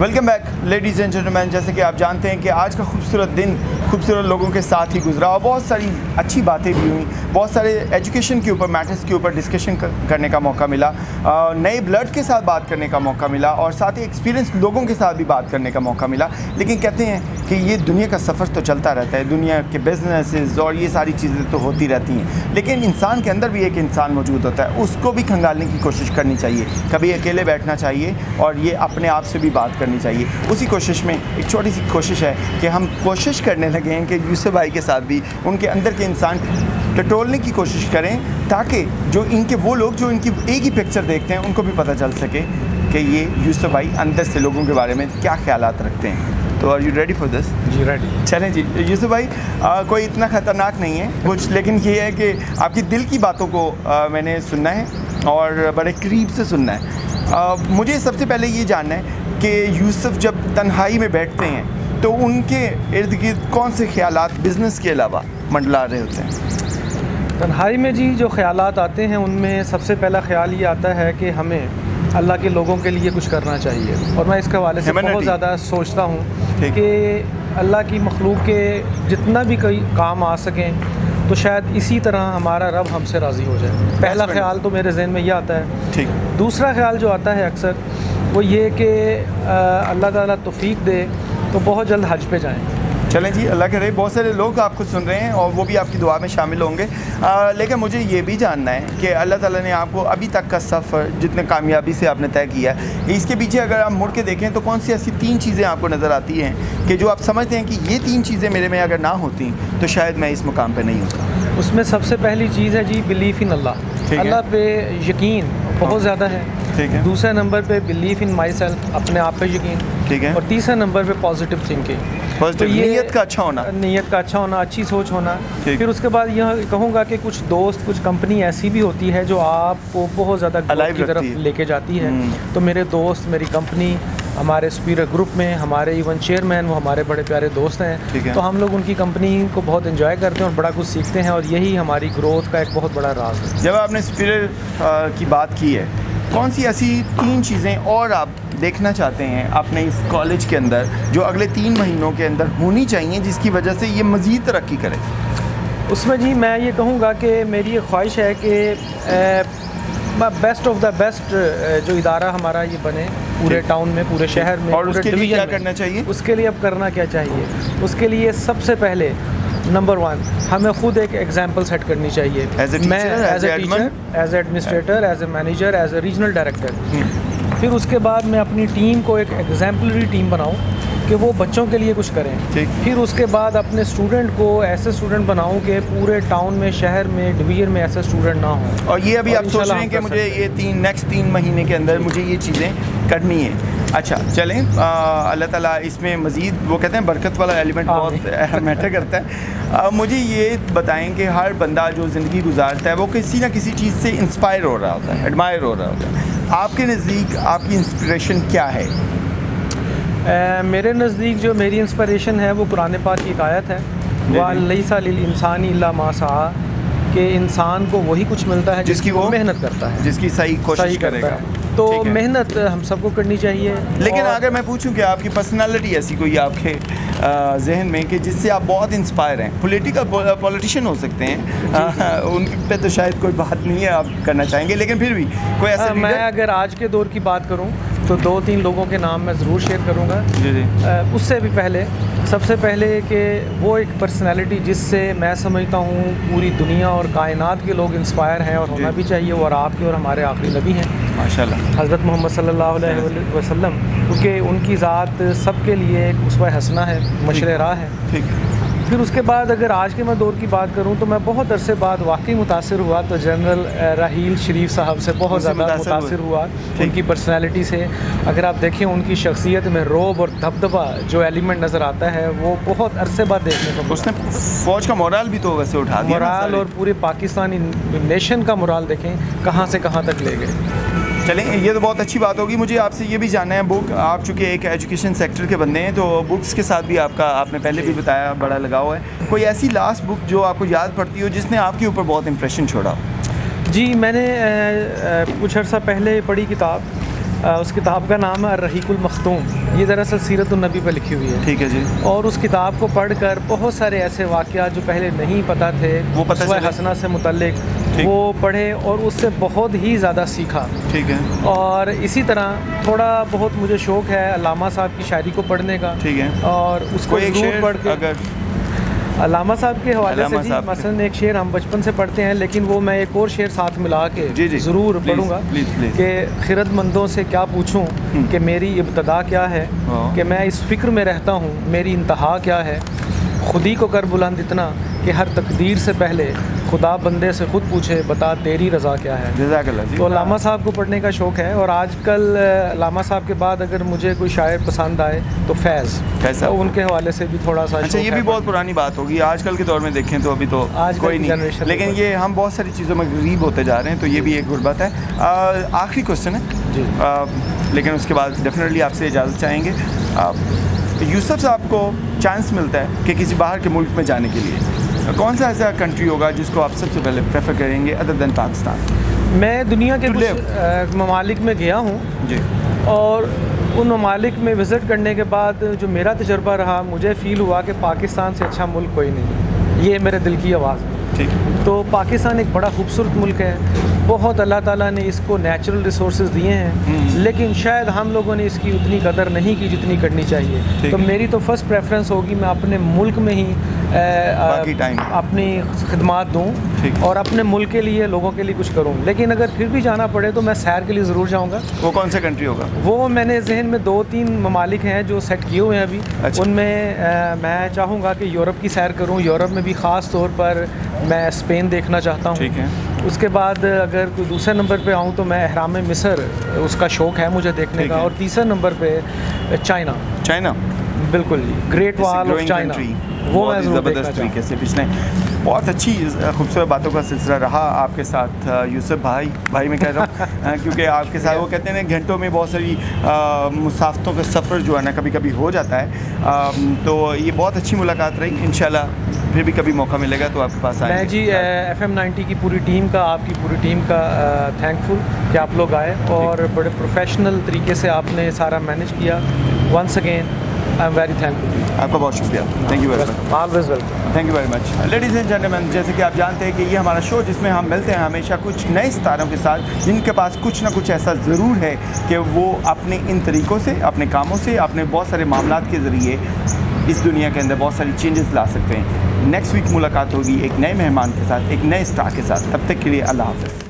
Welcome back ladies and gentleman. जैसे कि आप जानते हैं कि आज का खूबसूरत दिन खूबसूरत लोगों के साथ ही गुजरा और बहुत सारी अच्छी बातें भी हुई, बहुत सारे एजुकेशन के ऊपर मैटर्स के ऊपर डिस्कशन करने का मौका मिला, नए ब्लड के साथ बात करने का मौका मिला और साथ ही एक्सपीरियंस लोगों के साथ भी बात करने का मौका मिला। लेकिन कहते हैं कि ये दुनिया का सफ़र तो चलता रहता है, दुनिया के बिजनेसेस और ये सारी चीज़ें तो होती रहती हैं, लेकिन इंसान के अंदर भी एक इंसान मौजूद होता है, उसको भी खंगालने की कोशिश करनी चाहिए। कभी अकेले बैठना चाहिए और ये अपने आप से भी बात करनी चाहिए। उसी कोशिश में एक छोटी सी कोशिश है कि हम कोशिश करने लगे हैं कि यूसुफ भाई के साथ भी उनके अंदर के इंसान टटोलने की कोशिश करें, ताकि जो इनके वो लोग जो इनकी एक ही पिक्चर देखते हैं उनको भी पता चल सके कि ये यूसुफ भाई अंदर से लोगों के बारे में क्या ख्यालात रखते हैं। तो are you ready for this? जी रेडी। चलें जी यूसुफ भाई, कोई इतना ख़तरनाक नहीं है कुछ, लेकिन ये है कि आपकी दिल की बातों को मैंने सुनना है और बड़े करीब से सुनना है। मुझे सबसे पहले ये जानना है कि यूसुफ जब तन्हाई में बैठते हैं तो उनके इर्द गिर्द कौन से ख्यालात बिज़नेस के अलावा मंडला रहे होते हैं? तन्हाई में जी जो ख्यालात आते हैं उनमें सबसे पहला ख्याल ये आता है कि हमें अल्लाह के लोगों के लिए कुछ करना चाहिए, और मैं इसके हवाले से बहुत ज़्यादा सोचता हूँ कि अल्लाह की मखलूक के जितना भी कोई काम आ सकें तो शायद इसी तरह हमारा रब हमसे राज़ी हो जाए। पहला ख्याल तो मेरे जहन में ये आता है। ठीक। दूसरा ख्याल जो आता है अक्सर वो ये कि अल्लाह ताला तौफीक दे तो बहुत जल्द हज पे जाएं। चलें जी, अल्लाह करे। बहुत सारे लोग आपको सुन रहे हैं और वो भी आपकी दुआ में शामिल होंगे, लेकिन मुझे ये भी जानना है कि अल्लाह ताला ने आपको अभी तक का सफ़र जितने कामयाबी से आपने तय किया है, इसके पीछे अगर आप मुड़ के देखें तो कौन सी ऐसी 3 चीज़ें आपको नज़र आती हैं कि जो आप समझते हैं कि ये 3 चीज़ें मेरे में अगर ना होती तो शायद मैं इस मुकाम पर नहीं होता? उसमें सबसे पहली चीज़ है जी बिलीफ इन अल्लाह। अल्लाह पे यकीन बहुत ज़्यादा है। ठीक है। दूसरे नंबर पे बिलीफ इन माई सेल्फ, अपने आप पे यकीन। ठीक है। और तीसरे नंबर पे पॉजिटिव थिंकिंग, तो नीयत का अच्छा होना, नीयत का अच्छा होना, अच्छी सोच होना। फिर उसके बाद यह कहूँगा कि कुछ दोस्त, कुछ कंपनी ऐसी भी होती है जो आपको बहुत ज़्यादा ग्रोथ की तरफ लेके जाती है। तो मेरे दोस्त, मेरी कंपनी, हमारे सुपीरियर ग्रुप में हमारे इवन चेयरमैन वो हमारे बड़े प्यारे दोस्त हैं। तो हम लोग उनकी कंपनी को बहुत एंजॉय करते हैं और बड़ा कुछ सीखते हैं, और यही हमारी ग्रोथ का एक बहुत बड़ा राज है। जब आपने सुपीरियर की बात की है, कौन सी ऐसी 3 चीज़ें और आप देखना चाहते हैं अपने इस कॉलेज के अंदर जो अगले 3 महीनों के अंदर होनी चाहिए जिसकी वजह से ये मज़ीद तरक्की करे? उसमें जी मैं ये कहूँगा कि मेरी ये ख्वाहिश है कि बेस्ट ऑफ द बेस्ट जो इदारा हमारा ये बने पूरे टाउन में, पूरे शहर में। और उसके लिए क्या करना चाहिए? उसके लिए अब करना क्या चाहिए? उसके लिए सबसे पहले नंबर 1 हमें खुद एक एग्जाम्पल सेट करनी चाहिए। मैं as a teacher, as a administrator, as a manager, as a regional director. फिर उसके बाद मैं अपनी टीम को एक एग्जाम्पलरी टीम बनाऊं कि वो बच्चों के लिए कुछ करें। फिर उसके बाद अपने स्टूडेंट को ऐसे स्टूडेंट बनाऊं कि पूरे टाउन में, शहर में, डिवीज़न में ऐसे स्टूडेंट ना हों। और ये अभी आप सोच रहे हैं कि मुझे ये नेक्स्ट 3 महीने के अंदर मुझे ये चीज़ें करनी है। अच्छा चलें, अल्लाह ताला इसमें मज़ीद, वो कहते हैं बरकत वाला एलिमेंट बहुत मैटर करता है। मुझे ये बताएं कि हर बंदा जो ज़िंदगी गुजारता है वो किसी ना किसी चीज़ से इंस्पायर हो रहा होता है, एडमायर हो रहा होता है। आपके नज़दीक आपकी इंस्पिरेशन क्या है? मेरे नज़दीक जो मेरी इंस्पिरेशन है वो कुरान पाक की एक आयत है, वलैसा लिल इंसानी इल्ला मा सआ, कि इंसान को वही कुछ मिलता है जिसकी वो मेहनत करता है, जिसकी सही कोशिश करेगा। तो मेहनत हम सबको करनी चाहिए। लेकिन अगर मैं पूछूं कि आपकी पर्सनालिटी ऐसी कोई आपके जहन में कि जिससे आप बहुत इंस्पायर हैं, पॉलिटिशियन हो सकते हैं, उन पे तो शायद कोई बात नहीं है आप करना चाहेंगे, लेकिन फिर भी कोई ऐसा मैं अगर आज के दौर की बात करूं तो 2-3 लोगों के नाम मैं ज़रूर शेयर करूंगा। जी। उससे भी पहले सबसे पहले कि वो एक पर्सनालिटी जिससे मैं समझता हूँ पूरी दुनिया और कायनात के लोग इंस्पायर हैं और होना भी चाहिए, और आपके और हमारे आखिरी नबी हैं माशाल्लाह, हज़रत मोहम्मद सल्लल्लाहु अलैहि वसल्लम, क्योंकि उनकी ज़ात सबके लिए एक उसवा हसना है, मशर राह है। ठीक। फिर उसके बाद अगर आज के मैं दौर की बात करूं तो मैं बहुत अरसे बाद वाकई मुतासिर हुआ तो जनरल राहील शरीफ साहब से बहुत ज़्यादा मुतासिर हुआ, उनकी पर्सनैलिटी से। अगर आप देखें उनकी शख्सियत में रोब और धबधबा जो एलिमेंट नज़र आता है वो बहुत अरसे बाद देखने को मिला। उसने फ़ौज का मोराल भी तो वैसे उठा दिया, मोराल, और पूरे पाकिस्तानी नेशन का मोराल देखें कहाँ से कहाँ तक ले गए। चलें, ये तो बहुत अच्छी बात होगी। मुझे आपसे ये भी जानना है, बुक, आप चूँकि एक एजुकेशन सेक्टर के बंदे हैं तो बुक्स के साथ भी आपने पहले भी बताया बड़ा लगाव है। कोई ऐसी लास्ट बुक जो आपको याद पड़ती हो जिसने आपके ऊपर बहुत इंप्रेशन छोड़ा? जी मैंने कुछ अर्सा पहले पढ़ी किताब उस किताब का नाम है अर्रहीकुल मख्तूम। ये दरअसल सीरत उन-नबी पर लिखी हुई है। ठीक है जी। और उस किताब को पढ़कर बहुत सारे ऐसे वाक़यात जो पहले नहीं पता थे वो पता चले, हसना से मुतल्लिक, वो पढ़े और उससे बहुत ही ज़्यादा सीखा। ठीक है। और इसी तरह थोड़ा बहुत मुझे शौक़ है अल्लामा साहब की शायरी को पढ़ने का। ठीक है। और उसको ज़रूर पढ़ के अगर अल्लामा साहब के हवाले से जी मसलन एक शेर हम बचपन से पढ़ते हैं, लेकिन वो मैं एक और शेर साथ मिला के ज़रूर पढ़ूँगा कि खिरदमंदों से क्या पूछूं कि मेरी इब्तदा क्या है, कि मैं इस फ़िक्र में रहता हूँ मेरी इंतहा क्या है, खुद ही को कर बुलंद इतना कि हर तकदीर से पहले खुदा बंदे से खुद पूछे बता तेरी रज़ा क्या है। तो अल्लामा साहब को पढ़ने का शौक़ है। और आजकल अल्लामा साहब के बाद अगर मुझे कोई शायर पसंद आए तो फैज़, तो उनके हवाले से भी थोड़ा सा। अच्छा, ये भी बहुत पुरानी बात होगी, आजकल के दौर में देखें तो अभी तो कोई नहीं, लेकिन ये हम बहुत सारी चीज़ों में गरीब होते जा रहे हैं, तो ये भी एक गुर्बत है। आखिरी क्वेश्चन है जी, लेकिन उसके बाद डेफिनेटली आपसे इजाज़त चाहेंगे। यूसुफ साहब को चांस मिलता है कि किसी बाहर के मुल्क में जाने के लिए, कौन सा ऐसा कंट्री होगा जिसको आप सबसे पहले प्रेफर करेंगे अदर देन पाकिस्तान? मैं दुनिया के कुछ ममालिक में गया हूँ जी, और उन ममालिक में विज़िट करने के बाद जो मेरा तजर्बा रहा, मुझे फ़ील हुआ कि पाकिस्तान से अच्छा मुल्क कोई नहीं। ये मेरे दिल की आवाज़ है। ठीक। तो पाकिस्तान एक बड़ा खूबसूरत मुल्क है, बहुत अल्लाह ताला ने इसको नेचुरल रिसोर्सेज दिए हैं, लेकिन शायद हम लोगों ने इसकी उतनी कदर नहीं की जितनी करनी चाहिए। तो मेरी तो फर्स्ट प्रेफरेंस होगी मैं अपने मुल्क में ही अपनी खिदमात दूँ और अपने मुल्क के लिए, लोगों के लिए कुछ करूँ। लेकिन अगर फिर भी जाना पड़े तो मैं सैर के लिए ज़रूर जाऊँगा। वो कौन सा कंट्री होगा? वो मैंने जहन में 2-3 ममालिक हैं जो सेट किए हुए हैं अभी। अच्छा। उनमें मैं चाहूँगा कि यूरोप की सैर करूँ। यूरोप में भी ख़ास तौर पर मैं स्पेन देखना चाहता हूँ। ठीक है। उसके बाद अगर कोई दूसरे नंबर पे आऊँ तो मैं अहराम मिस्र, उसका शौक़ है मुझे देखने का। और तीसरे नंबर पे चाइना बिल्कुल जी, ग्रेट वॉल ऑफ चाइना, वो मैं ज़बरदस्त तरीके से पिछले बहुत अच्छी खूबसूरत बातों का सिलसिला रहा आपके साथ यूसुफ भाई मैं कह रहा हूँ क्योंकि आपके साथ वो कहते हैं ना घंटों में बहुत सारी मुसाफतों का सफ़र जो है ना कभी कभी हो जाता है। तो ये बहुत अच्छी मुलाकात रही। इंशाल्लाह फिर भी कभी मौका मिलेगा तो आपके पास आएंगे। मैं जी FM 90 की पूरी टीम का, आपकी पूरी टीम का थैंकफुल कि आप लोग आए और बड़े प्रोफेशनल तरीके से आपने सारा मैनेज किया। Once again I am very thankful. आपका बहुत शुक्रिया। Thank you very much. Always welcome. Thank you very much. Ladies and gentleman, जैसे कि आप जानते हैं कि ये हमारा शो जिसमें हम मिलते हैं हमेशा कुछ नए सितारों के साथ जिनके पास कुछ ना कुछ ऐसा ज़रूर है कि वो अपने इन तरीक़ों से, अपने कामों से, अपने बहुत सारे मामलात के ज़रिए इस दुनिया के अंदर बहुत सारी चेंजेस ला सकते हैं। नेक्स्ट वीक मुलाकात होगी एक नए मेहमान के साथ, एक नए स्टार के साथ। तब तक के लिए अल्लाह हाफ़िज़।